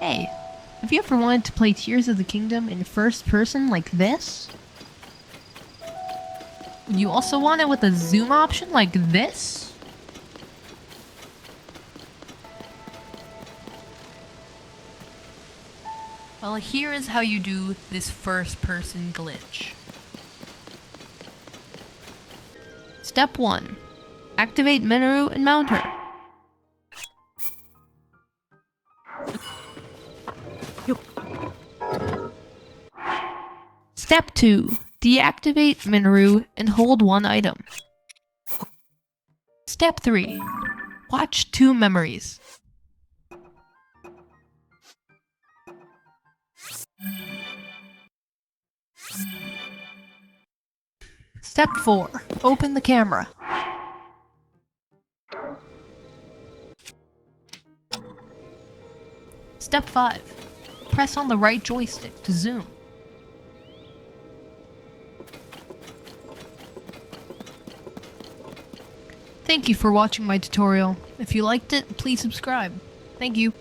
Hey, have you ever wanted to play Tears of the Kingdom in first person like this? You also want it with a zoom option like this? Well, here is how you do this first person glitch. Step 1. Activate Minoru and mount her. Step 2. Deactivate Minoru and hold one item. Step 3. Watch 2 memories. Step 4. Open the camera. Step 5. Press on the right joystick to zoom. Thank you for watching my tutorial. If you liked it, please subscribe. Thank you.